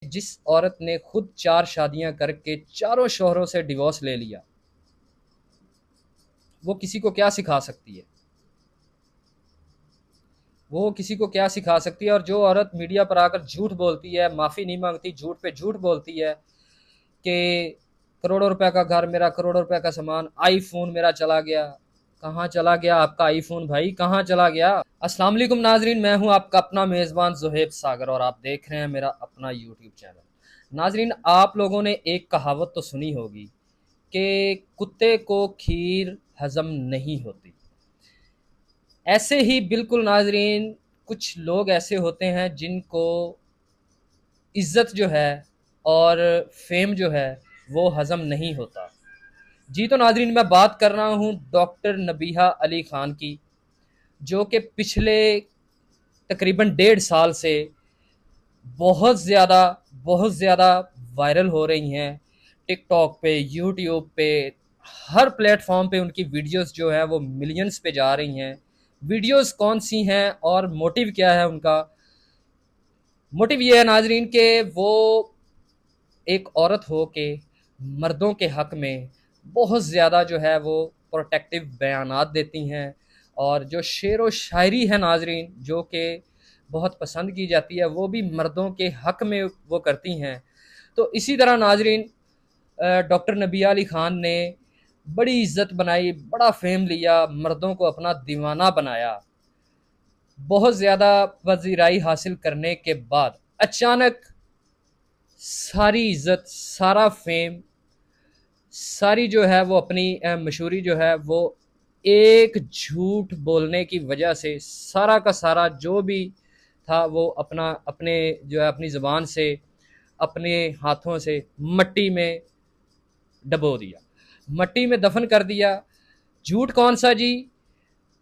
जिस औरत ने खुद 4 शादियां करके चारों शौहरों से डिवोर्स ले लिया, वो किसी को क्या सिखा सकती है? वो किसी को क्या सिखा सकती है? और जो औरत मीडिया पर आकर झूठ बोलती है, माफ़ी नहीं मांगती, झूठ पे झूठ बोलती है कि करोड़ों रुपए का घर मेरा, करोड़ों रुपए का सामान, आईफोन मेरा चला गया। कहाँ चला गया आपका आईफोन भाई, कहाँ चला गया? अस्सलाम वालेकुम नाजरीन, मैं हूं आपका अपना मेज़बान ज़ुहैब सागर और आप देख रहे हैं मेरा अपना यूट्यूब चैनल। नाजरीन, आप लोगों ने एक कहावत तो सुनी होगी कि कुत्ते को खीर हजम नहीं होती। ऐसे ही बिल्कुल नाजरीन, कुछ लोग ऐसे होते हैं जिनको इज़्ज़त जो है और फेम जो है वो हज़म नहीं होता। जी तो नाजरीन, मैं बात कर रहा हूँ डॉक्टर नबीहा अली ख़ान की, जो कि पिछले तकरीबन 1.5 साल से बहुत ज़्यादा वायरल हो रही हैं। टिकटॉक पे, यूट्यूब पे, हर प्लेटफॉर्म पे उनकी वीडियोस जो है वो मिलियंस पे जा रही हैं। वीडियोस कौन सी हैं और मोटिव क्या है उनका? मोटिव ये है नाजरीन के वो एक औरत हो के मर्दों के हक में बहुत ज़्यादा जो है वो प्रोटेक्टिव बयानात देती हैं, और जो शेर व शायरी है नाजरीन, जो कि बहुत पसंद की जाती है, वो भी मर्दों के हक में वो करती हैं। तो इसी तरह नाजरीन, डॉक्टर नबिया अली ख़ान ने बड़ी इज़्ज़त बनाई, बड़ा फेम लिया, मर्दों को अपना दीवाना बनाया। बहुत ज़्यादा पज़ीराई हासिल करने के बाद अचानक सारी इज़्ज़त, सारा फेम, सारी जो है वो अपनी मशहूरी जो है वो एक झूठ बोलने की वजह से सारा का सारा जो भी था वो अपना अपने जो है अपनी ज़बान से, अपने हाथों से मट्टी में डबो दिया, मट्टी में दफन कर दिया। झूठ कौन सा जी?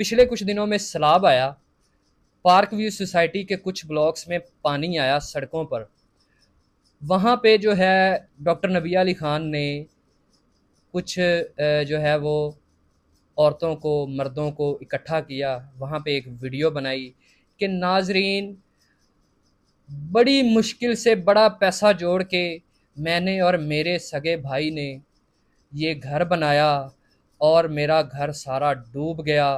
पिछले कुछ दिनों में सैलाब आया, पार्क व्यू सोसाइटी के कुछ ब्लॉक्स में पानी आया सड़कों पर। वहाँ पे जो है डॉक्टर नबिया अली ख़ान ने कुछ जो है वो औरतों को, मर्दों को इकट्ठा किया, वहाँ पे एक वीडियो बनाई कि नाज़रीन, बड़ी मुश्किल से बड़ा पैसा जोड़ के मैंने और मेरे सगे भाई ने ये घर बनाया और मेरा घर सारा डूब गया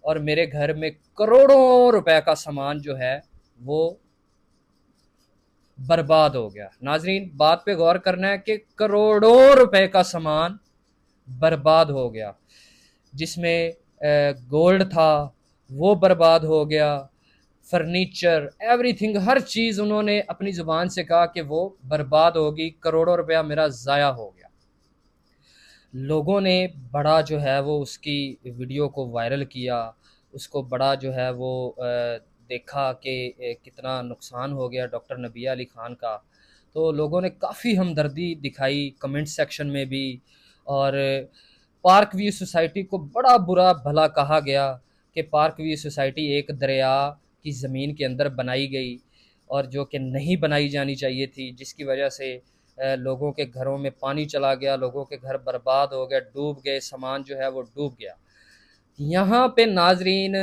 और मेरे घर में करोड़ों रुपए का सामान जो है वो बर्बाद हो गया। नाज़रीन, बात पे गौर करना है कि करोड़ों रुपए का सामान बर्बाद हो गया, जिसमें गोल्ड था वो बर्बाद हो गया, फर्नीचर, एवरीथिंग, हर चीज़ उन्होंने अपनी ज़ुबान से कहा कि वो बर्बाद होगी, करोड़ों रुपया मेरा ज़ाया हो गया। लोगों ने बड़ा जो है वो उसकी वीडियो को वायरल किया, उसको बड़ा जो है वो देखा कि कितना नुकसान हो गया डॉक्टर नबिया अली ख़ान का। तो लोगों ने काफ़ी हमदर्दी दिखाई कमेंट सेक्शन में भी, और पार्क व्यू सोसाइटी को बड़ा बुरा भला कहा गया कि पार्क व्यू सोसाइटी एक दरिया की ज़मीन के अंदर बनाई गई और जो कि नहीं बनाई जानी चाहिए थी, जिसकी वजह से लोगों के घरों में पानी चला गया, लोगों के घर बर्बाद हो गए, डूब गए, सामान जो है वो डूब गया। यहाँ पे नाजरीन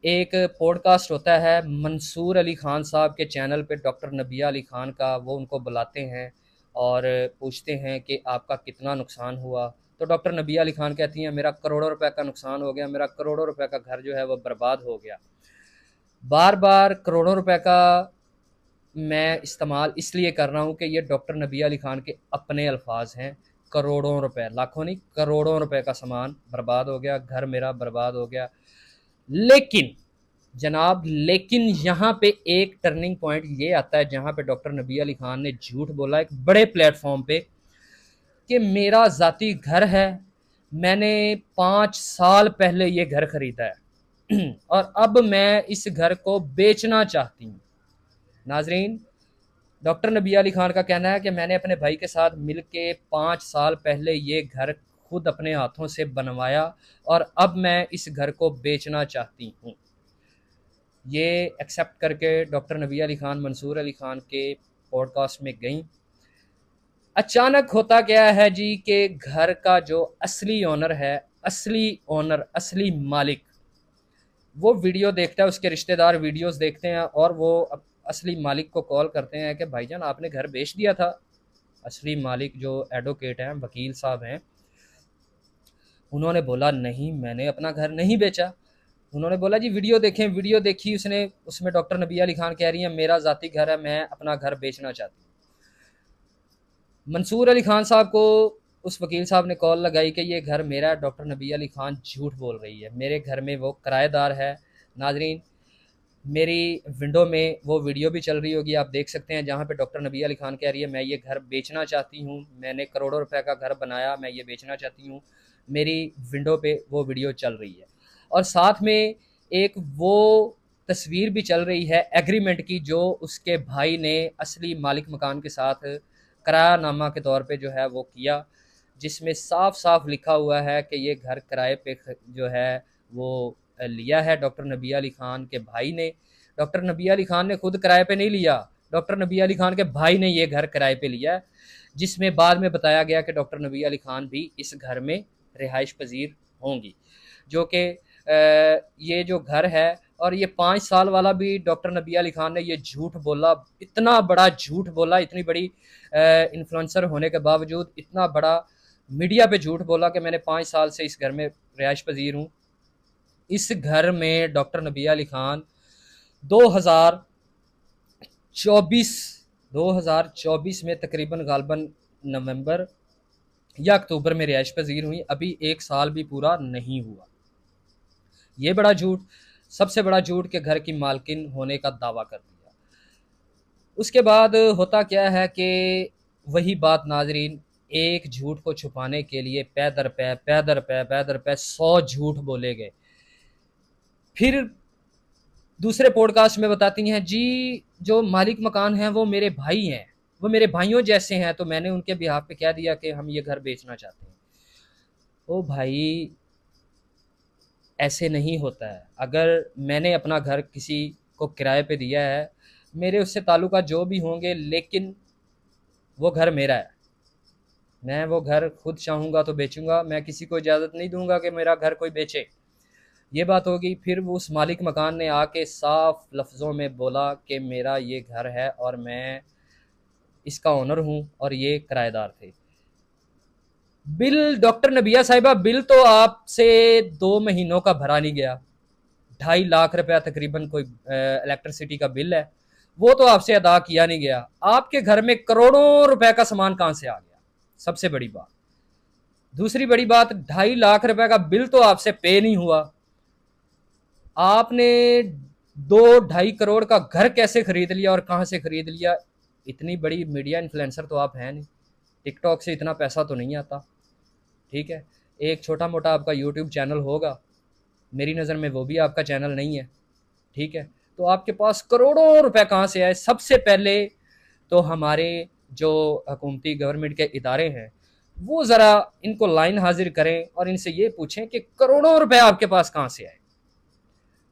एक पॉडकास्ट होता है मंसूर अली ख़ान साहब के चैनल पे, डॉक्टर नबिया अली ख़ान का, वो उनको बुलाते हैं और पूछते हैं कि आपका कितना नुकसान हुआ। तो डॉक्टर नबिया अली ख़ान कहती हैं मेरा करोड़ों रुपए का नुकसान हो गया, मेरा करोड़ों रुपए का घर जो है वो बर्बाद हो गया। बार बार करोड़ों रुपए का मैं इस्तेमाल इसलिए कर रहा हूँ कि ये डॉक्टर नबिया अली ख़ान के अपने अल्फाज हैं। करोड़ों रुपए, लाखों नहीं, करोड़ों रुपए का सामान बर्बाद हो गया, घर मेरा बर्बाद हो गया। लेकिन जनाब, लेकिन यहाँ पे एक टर्निंग पॉइंट ये आता है जहाँ पे डॉक्टर नबी अली खान ने झूठ बोला एक बड़े प्लेटफॉर्म पे कि मेरा ज़ाती घर है, मैंने 5 साल पहले ये घर ख़रीदा है और अब मैं इस घर को बेचना चाहती हूँ। नाजरीन, डॉक्टर नबी अली खान का कहना है कि मैंने अपने भाई के साथ मिल के 5 साल पहले ये घर खुद अपने हाथों से बनवाया और अब मैं इस घर को बेचना चाहती हूँ। ये एक्सेप्ट करके डॉक्टर नबी अली ख़ान मंसूर अली ख़ान के पॉडकास्ट में गईं। अचानक होता क्या है जी कि घर का जो असली ओनर है, असली ओनर, असली मालिक, वो वीडियो देखता है, उसके रिश्तेदार वीडियोस देखते हैं और वो असली मालिक को कॉल करते हैं कि भाईजान आपने घर बेच दिया था। असली मालिक जो एडवोकेट हैं, वकील साहब हैं, उन्होंने बोला नहीं मैंने अपना घर नहीं बेचा। उन्होंने बोला जी वीडियो देखें। वीडियो देखी उसने, उसमें डॉक्टर नबिया अली खान कह रही हैं मेरा ज़ाती घर है, मैं अपना घर बेचना चाहती हूँ। मंसूर अली खान साहब को उस वकील साहब ने कॉल लगाई कि ये घर मेरा है। डॉक्टर नबिया अली खान झूठ बोल रही है, मेरे घर में वो किराएदार है। नाजरीन, मेरी विंडो में वो वीडियो भी चल रही होगी, आप देख सकते हैं, जहाँ पे डॉक्टर नबिया अली खान कह रही है मैं ये घर बेचना चाहती हूँ, मैंने करोड़ों रुपए का घर बनाया, मैं ये बेचना चाहती हूँ। मेरी विंडो पे वो वीडियो चल रही है और साथ में एक वो तस्वीर भी चल रही है एग्रीमेंट की, जो उसके भाई ने असली मालिक मकान के साथ किरायानामा के तौर पे जो है वो किया, जिसमें साफ साफ लिखा हुआ है कि ये घर किराए पे जो है वो लिया है डॉक्टर नबिया अली खान के भाई ने। डॉक्टर नबिया अली खान ने खुद किराए पे नहीं लिया, डॉक्टर नबिया अली खान के भाई ने ये घर किराए पे लिया है, जिसमें बाद में बताया गया कि डॉक्टर नबिया अली खान भी इस घर में रिहाइश पजीर होंगी। जो कि ये जो घर है, और ये 5 साल वाला भी डॉक्टर नबिया अली खान ने ये झूठ बोला, इतना बड़ा झूठ बोला, इतनी बड़ी इन्फ्लुएंसर होने के बावजूद इतना बड़ा मीडिया पे झूठ बोला कि मैंने 5 साल से इस घर में रिहाइश पजीर हूँ। इस घर में डॉक्टर नबिया अली खान 2024 2024 में तकरीबन गालबन नवंबर या अक्टूबर में रिहाइश पजीर हुई, अभी 1 साल भी पूरा नहीं हुआ। ये बड़ा झूठ, सबसे बड़ा झूठ के घर की मालकिन होने का दावा कर दिया। उसके बाद होता क्या है कि वही बात नाजरीन, एक झूठ को छुपाने के लिए पैदर पे 100 झूठ बोले गए। फिर दूसरे पॉडकास्ट में बताती हैं जी जो मालिक मकान हैं वो मेरे भाई हैं, वो मेरे भाइयों जैसे हैं, तो मैंने उनके बिहाफ पे कह दिया कि हम ये घर बेचना चाहते हैं। ओ भाई, ऐसे नहीं होता है। अगर मैंने अपना घर किसी को किराए पे दिया है, मेरे उससे ताल्लुकात जो भी होंगे, लेकिन वो घर मेरा है। मैं वो घर खुद चाहूँगा तो बेचूंगा, मैं किसी को इजाज़त नहीं दूंगा कि मेरा घर कोई बेचे। ये बात होगी। फिर वो उस मालिक मकान ने आके साफ लफ्ज़ों में बोला कि मेरा ये घर है और मैं इसका ओनर हूँ और ये किराएदार थे। बिल डॉक्टर नबिया साहिबा, बिल तो आपसे 2 महीनों का भरा नहीं गया। 2.5 लाख रुपया तकरीबन कोई इलेक्ट्रिसिटी का बिल है, वो तो आपसे अदा किया नहीं गया। आपके घर में करोड़ों रुपए का सामान कहाँ से आ गया, सबसे बड़ी बात। दूसरी बड़ी बात, 2.5 लाख रुपए का बिल तो आपसे पे नहीं हुआ। आपने 2-2.5 करोड़ का घर कैसे खरीद लिया और कहाँ से खरीद लिया? इतनी बड़ी मीडिया इन्फ्लुएंसर तो आप हैं नहीं, टिकटॉक से इतना पैसा तो नहीं आता, ठीक है। एक छोटा मोटा आपका यूट्यूब चैनल होगा, मेरी नज़र में वो भी आपका चैनल नहीं है, ठीक है। तो आपके पास करोड़ों रुपए कहाँ से आए? सबसे पहले तो हमारे जो हुकूमती गवर्नमेंट के इदारे हैं, वो ज़रा इनको लाइन हाजिर करें और इनसे ये पूछें कि करोड़ों रुपए आपके पास कहाँ से आए?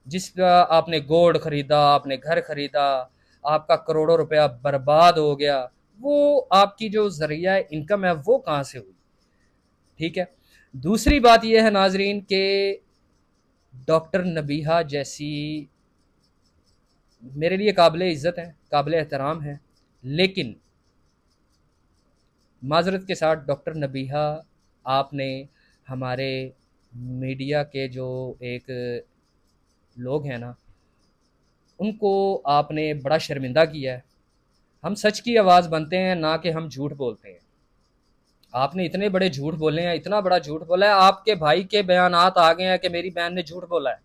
जिस आपने गोल्ड खरीदा, आपने घर खरीदा, आपका करोड़ों रुपया बर्बाद हो गया, वो आपकी जो जरिया इनकम है वो कहाँ से हुई? ठीक है। दूसरी बात यह है नाजरीन के डॉक्टर नबीहा जैसी मेरे लिए काबिल इज़्ज़त है, काबिल एहतराम है, लेकिन माजरत के साथ डॉक्टर नबीहा, आपने हमारे मीडिया के जो एक लोग हैं ना, उनको आपने बड़ा शर्मिंदा किया है। हम सच की आवाज़ बनते हैं, ना कि हम झूठ बोलते हैं। आपने इतने बड़े झूठ बोले हैं, इतना बड़ा झूठ बोला है, आपके भाई के बयानात आ गए हैं कि मेरी बहन ने झूठ बोला है।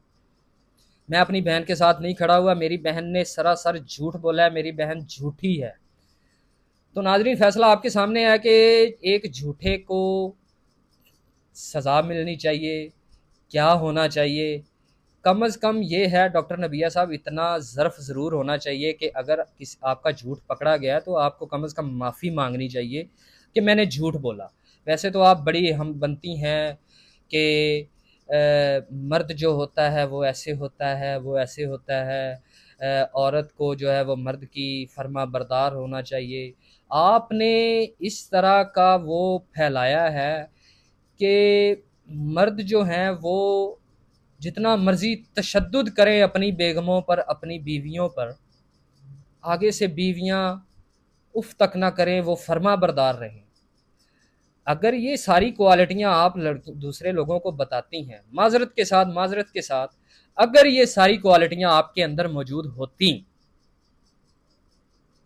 मैं अपनी बहन के साथ नहीं खड़ा हुआ, मेरी बहन ने सरासर झूठ बोला है, मेरी बहन झूठी है। तो नाजरीन, फैसला आपके सामने है कि एक झूठे को सज़ा मिलनी चाहिए, क्या होना चाहिए। कम अज़ कम ये है डॉक्टर नबिया साहब, इतना ज़र्फ़ ज़रूर होना चाहिए कि अगर किस आपका झूठ पकड़ा गया तो आपको कम अज़ कम माफ़ी मांगनी चाहिए कि मैंने झूठ बोला। वैसे तो आप बड़ी हम बनती हैं कि मर्द जो होता है वो ऐसे होता है, वो ऐसे होता है, औरत को जो है वो मर्द की फर्मा बरदार होना चाहिए। आपने इस तरह का वो फैलाया है कि मर्द जो हैं वो जितना मर्ज़ी तशद्दुद करें अपनी बेगमों पर, अपनी बीवियों पर, आगे से बीवियां उफ तक ना करें, वो फर्मा बरदार रहें। अगर ये सारी क्वालिटियां आप दूसरे लोगों को बताती हैं, माजरत के साथ अगर ये सारी क्वालिटियां आपके अंदर मौजूद होती,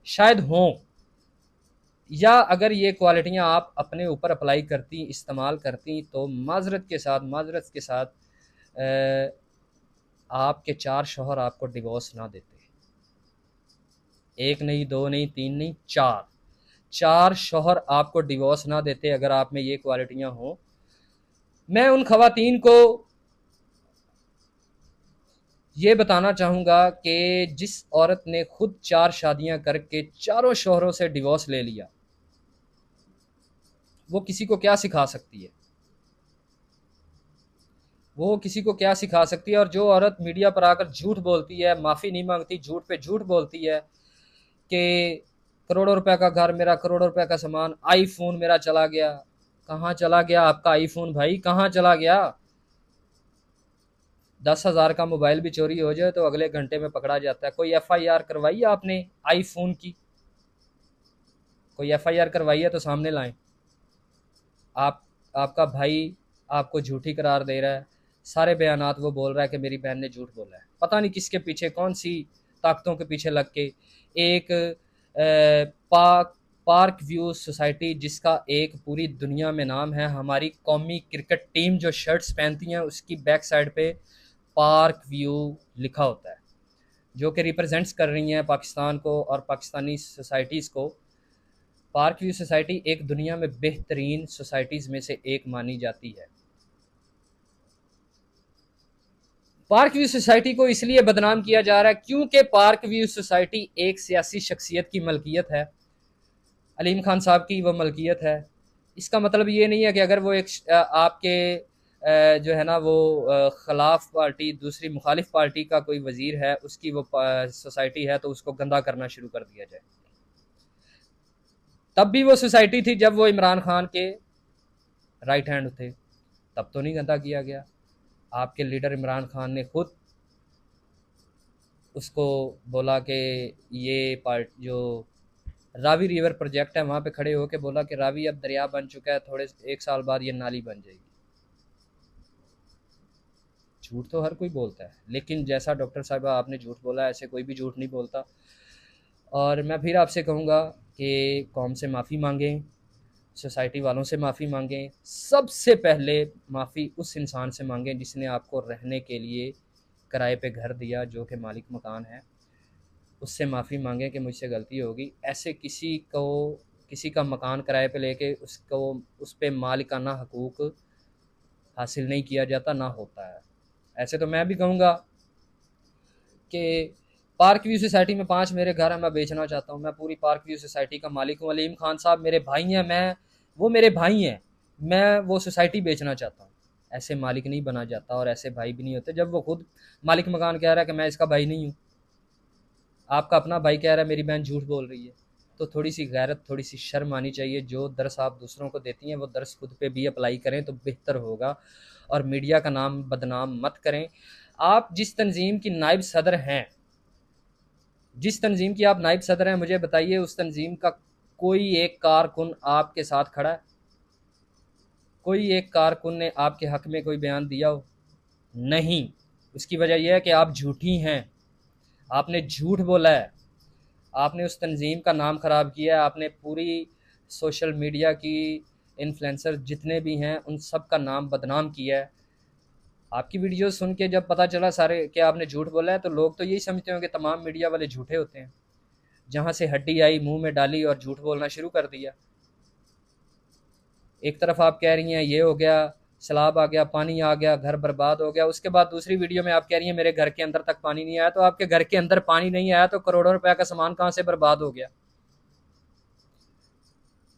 शायद हों, या अगर ये क्वालिटियां आप अपने ऊपर अप्लाई करती, इस्तेमाल करती, तो माजरत के साथ आपके 4 शौहर आपको डिवोर्स ना देते। एक नहीं, दो नहीं, तीन नहीं, 4 4 शौहर आपको डिवोर्स ना देते अगर आप में ये क्वालिटियां हों। मैं उन खवातीन को ये बताना चाहूँगा कि जिस औरत ने खुद 4 शादियां करके चारों शौहरों से डिवोर्स ले लिया, वो किसी को क्या सिखा सकती है? वो किसी को क्या सिखा सकती है? और जो औरत मीडिया पर आकर झूठ बोलती है, माफ़ी नहीं मांगती, झूठ पे झूठ बोलती है कि करोड़ों रुपए का घर मेरा, करोड़ों रुपए का सामान, आईफोन मेरा चला गया। कहाँ चला गया आपका आईफोन भाई, कहाँ चला गया? 10,000 का मोबाइल भी चोरी हो जाए तो अगले घंटे में पकड़ा जाता है। कोई एफआईआर करवाई है आपने आईफोन की? कोई एफआईआर करवाई है तो सामने लाएं। आप आपका भाई आपको झूठी करार दे रहा है, सारे बयानात वो बोल रहा है कि मेरी बहन ने झूठ बोला है। पता नहीं किसके पीछे, कौन सी ताकतों के पीछे लग के एक पार्क व्यू सोसाइटी, जिसका एक पूरी दुनिया में नाम है, हमारी कौमी क्रिकेट टीम जो शर्ट्स पहनती हैं उसकी बैक साइड पे पार्क व्यू लिखा होता है, जो कि रिप्रेजेंट्स कर रही हैं पाकिस्तान को और पाकिस्तानी सोसाइटीज़ को। पार्क व्यू सोसाइटी एक दुनिया में बेहतरीन सोसाइटीज़ में से एक मानी जाती है। पार्क व्यू सोसाइटी को इसलिए बदनाम किया जा रहा है क्योंकि पार्क व्यू सोसाइटी एक सियासी शख्सियत की मलकियत है, अलीम खान साहब की वो मलकियत है। इसका मतलब ये नहीं है कि अगर वो एक आपके जो है ना वो खिलाफ पार्टी, दूसरी मुखालिफ पार्टी का कोई वजीर है, उसकी वो सोसाइटी है, तो उसको गंदा करना शुरू कर दिया जाए। तब भी वो सोसाइटी थी जब वो इमरान खान के राइट हैंड थे, तब तो नहीं गंदा किया गया। आपके लीडर इमरान खान ने खुद उसको बोला कि ये पार्ट जो रावी रिवर प्रोजेक्ट है, वहाँ पे खड़े होकर बोला कि रावी अब दरिया बन चुका है, थोड़े 1 साल बाद ये नाली बन जाएगी। झूठ तो हर कोई बोलता है, लेकिन जैसा डॉक्टर साहिबा आपने झूठ बोला, ऐसे कोई भी झूठ नहीं बोलता। और मैं फिर आपसे कहूँगा कि कौम से माफ़ी मांगें, सोसाइटी वालों से माफ़ी मांगें। सबसे पहले माफ़ी उस इंसान से मांगें जिसने आपको रहने के लिए किराए पे घर दिया, जो कि मालिक मकान है। उससे माफ़ी मांगें कि मुझसे गलती होगी। ऐसे किसी का मकान किराए पे लेके उसको उस पे मालिकाना हकूक़ हासिल नहीं किया जाता, ना होता है। ऐसे तो मैं भी कहूँगा कि पार्क व्यू सोसाइटी में 5 मेरे घर हैं, मैं बेचना चाहता हूँ। मैं पूरी पार्क व्यू सोसाइटी का मालिक हूँ। अलीम खान साहब मेरे भाई हैं, वो मेरे भाई हैं, मैं वो सोसाइटी बेचना चाहता हूँ। ऐसे मालिक नहीं बना जाता और ऐसे भाई भी नहीं होते। जब वो खुद मालिक मकान कह रहा है कि मैं इसका भाई नहीं हूँ, आपका अपना भाई कह रहा है मेरी बहन झूठ बोल रही है, तो थोड़ी सी गैरत, थोड़ी सी शर्म आनी चाहिए। जो दर्स आप दूसरों को देती हैं वो दर्स खुद पे भी अप्लाई करें तो बेहतर होगा, और मीडिया का नाम बदनाम मत करें। आप जिस तंजीम की नायब सदर हैं, जिस तंजीम की आप नायब सदर हैं, मुझे बताइए उस तंजीम का कोई एक कारकुन आपके साथ खड़ा है? कोई एक कारकुन ने आपके हक में कोई बयान दिया हो? नहीं। उसकी वजह यह है कि आप झूठी हैं, आपने झूठ बोला है, आपने उस तंजीम का नाम ख़राब किया है, आपने पूरी सोशल मीडिया की इन्फ्लुएंसर जितने भी हैं उन सब का नाम बदनाम किया है। आपकी वीडियो सुन के जब पता चला सारे कि आपने झूठ बोला है, तो लोग तो यही समझते होंगे तमाम मीडिया वाले झूठे होते हैं। जहाँ से हड्डी आई मुंह में डाली और झूठ बोलना शुरू कर दिया। एक तरफ आप कह रही हैं ये हो गया, सैलाब आ गया, पानी आ गया, घर बर्बाद हो गया, उसके बाद दूसरी वीडियो में आप कह रही हैं मेरे घर के अंदर तक पानी नहीं आया। तो आपके घर के अंदर पानी नहीं आया तो करोड़ों रुपए का सामान कहाँ से बर्बाद हो गया?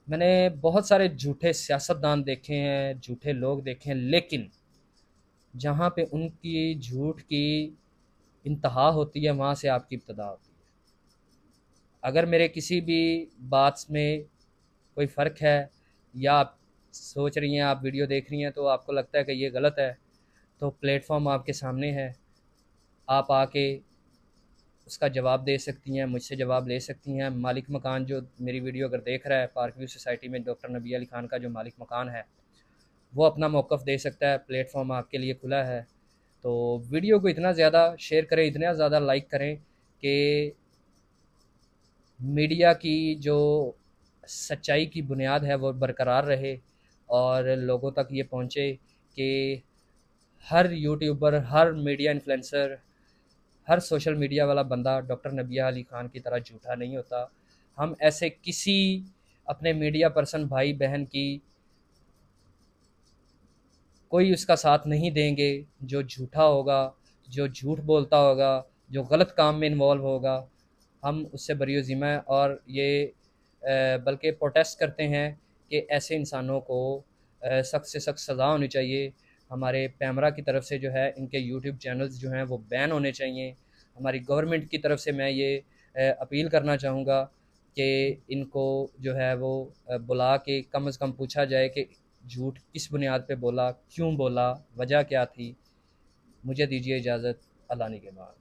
मैंने बहुत सारे झूठे सियासतदान देखे हैं, झूठे लोग देखे हैं, लेकिन जहाँ पे उनकी झूठ की इंतहा होती है वहाँ से आपकी इब्तदा होती है। अगर मेरे किसी भी बात में कोई फ़र्क है, या आप सोच रही हैं, आप वीडियो देख रही हैं तो आपको लगता है कि ये गलत है, तो प्लेटफॉर्म आपके सामने है, आप आके उसका जवाब दे सकती हैं, मुझसे जवाब ले सकती हैं। मालिक मकान जो मेरी वीडियो अगर देख रहा है, पार्क व्यू सोसाइटी में डॉक्टर नबी अली खान का जो मालिक मकान है, वो अपना मौक़िफ़ दे सकता है। प्लेटफॉर्म आपके लिए खुला है। तो वीडियो को इतना ज़्यादा शेयर करें, इतना ज़्यादा लाइक करें कि मीडिया की जो सच्चाई की बुनियाद है वो बरकरार रहे और लोगों तक ये पहुँचे कि हर यूट्यूबर, हर मीडिया इन्फ्लुएंसर, हर सोशल मीडिया वाला बंदा डॉक्टर नबिया अली ख़ान की तरह झूठा नहीं होता। हम ऐसे किसी अपने मीडिया पर्सन भाई बहन की कोई उसका साथ नहीं देंगे जो झूठा होगा, जो झूठ बोलता होगा, जो गलत काम में इन्वॉल्व होगा। हम उससे बरी-ओ-ज़िम्मा हैं और ये बल्कि प्रोटेस्ट करते हैं कि ऐसे इंसानों को सख्त से सख्त सज़ा होनी चाहिए। हमारे पैमरा की तरफ से जो है इनके यूट्यूब चैनल्स जो हैं वो बैन होने चाहिए। हमारी गवर्नमेंट की तरफ से मैं ये अपील करना चाहूँगा कि इनको जो है वो बुला के कम से कम पूछा जाए कि झूठ किस बुनियाद पे बोला, क्यों बोला, वजह क्या थी? मुझे दीजिए इजाज़त। अल्लाह निगहबान।